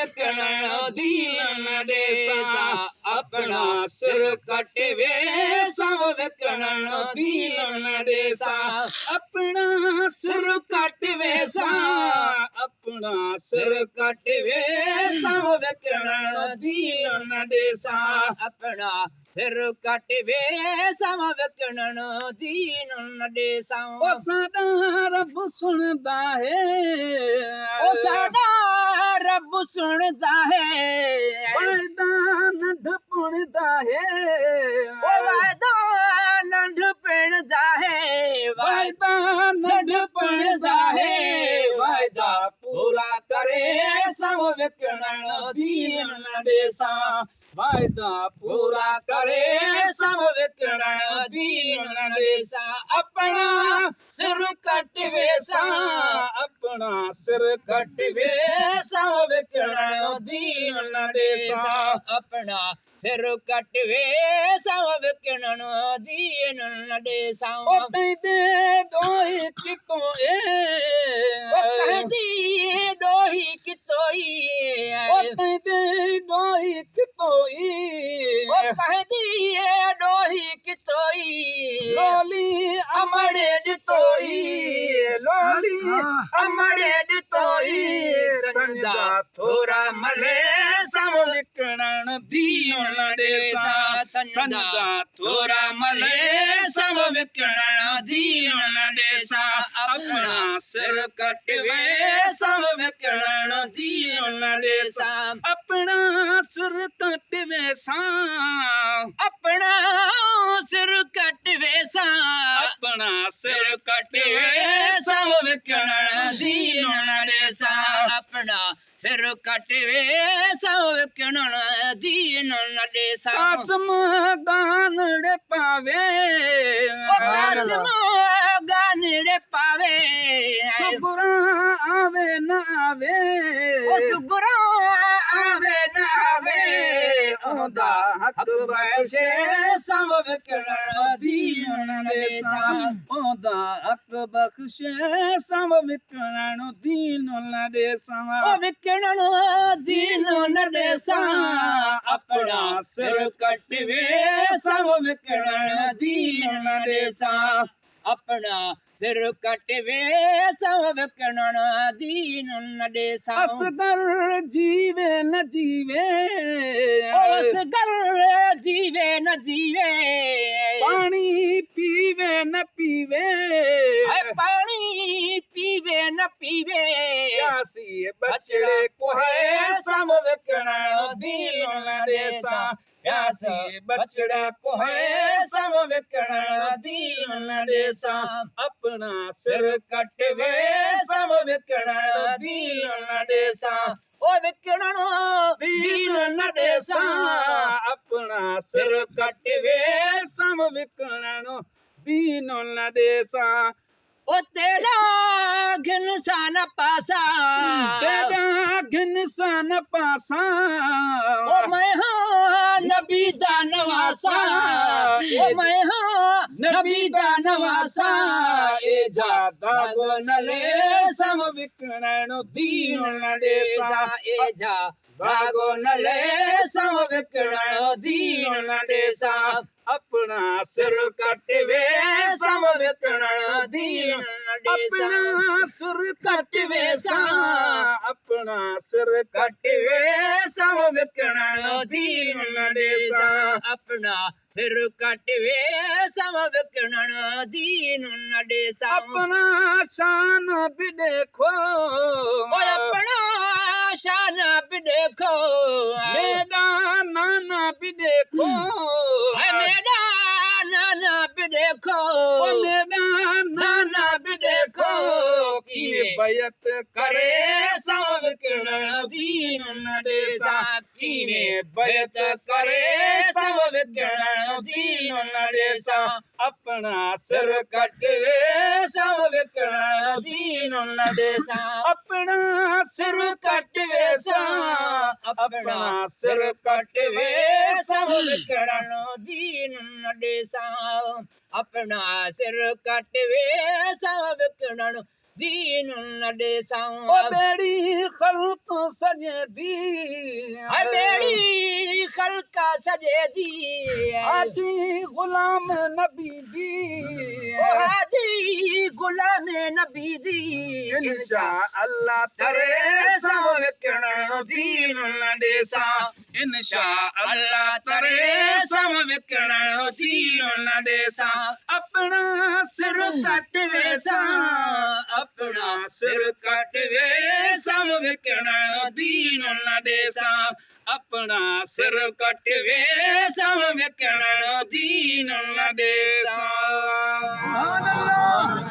विकण दीन न देसा अपना सिर कटवे सब विकण दीन न देसा अपना सिर कटवे सा अपना सिर कटवे सब विकण दीन न देसा अपना सिर कटवे सब विकण दीन न देसा ओ साडा रब सुनदा है ओ साडा रब सुनदा है वायदा नंढ पुणदा है ओ वायदा नंढ पुणदा है वायदा नंढ पुणदा है वायदा पूरा करे सब विकण दीन न देसा वायदा पूरा करे सब विकण दीन न देसा अपना सिर कटवे सा अपना सिर कटवे सब विकण दीन न देसा अपना सिर कटवे सब विकण दीन न देसा ओ कहदे डोही कितो ए ओ कहदी डोही कितोई ओ कहदे डोही कितोई ओ कहदी डोही कितोई लोली अमड़े दितोई लोली अमड़े दितोई तंदा थोरा मले सब विकण दीन न देसा तंदा थोरा मले सब विकण दीन न देसा अपना सिर कटवे सब विकण दीन न देसा अपना सिर कटवे सा अपना सिर कटवे सा अपना सिर कटवे सब विकण दीन न देसा अपना सिर कटवे सब विकण दीन न देसा कासम गानड़े पावे कासम गानड़े पावे सुगुरा आवे न आवे ओ सुगुरा आवे न आवे ओदा हक बख्शे सब विकण दीन न देसा ओदा हक बख्शे सब विकण दीन न देसा ओ विकण दीन न देसा अपना सिर कटवे सब विकण दीन न देसा अपना सिर कटवे सब विकण दीन न देसा असगर जीवे न जीवे असगर जीवे न जीवे पानी पीवे न पीवे पानी पीवे न पीवे प्यासी बछड़े को है सब विकण दीन न देसा प्यासी बछड़ा को है सब विकण दीन न देसा अपना सिर कटवे सब विकण दीन न देसा ओ विकण दीन न देसा अपना सिर कटवे सब विकण दीन न देसा ओ तेरा घिनसान पासा तेरा घिनसान पासा ओ मैं हाँ नबी दा नवासा ओ मैं हाँ नबी दा नवासा ए जादा गोनले सब विकण दीन न देसा ए जा भागो नले सब विकण दीन न देसा अपना सिर कटवे सब विकण दीन न देसा अपना सिर कटवे सा अपना सिर कटवे सब विकण दीन न देसा अपना सिर कटवे सब विकण दीन न देसा अपना शान भी देखो अपना शान भी देखो मेरा नाना भी देखो मेरा नाना भी देखो मेरा नाना भी देखो की बैत करे सब विकण दीन न देसा की बैत करे सब विकण दीन न देसा अपना सिर कटवे सब विकण दीन न देसा अपना सिर कटवे सा अपना सिर कटवे सब विकण दीन न देसा अपना सिर कटवे सब विकण दीन न देसा ओ बेड़ी खल्क सजे दी बेड़ी खलका सजे दी हाजी गुलाम नबी दी हाजी गुलाम नबी दी इंशा अल्लाह तरे सब विकण दीन देसा इंशा अल्लाह तरे सब विकण दीन देसा अपना सिर कट वेसा अपना सिर कट वे सब विकण दीन देसा अपना सिर कट वे सब विकण दीन देसा सुभान अल्लाह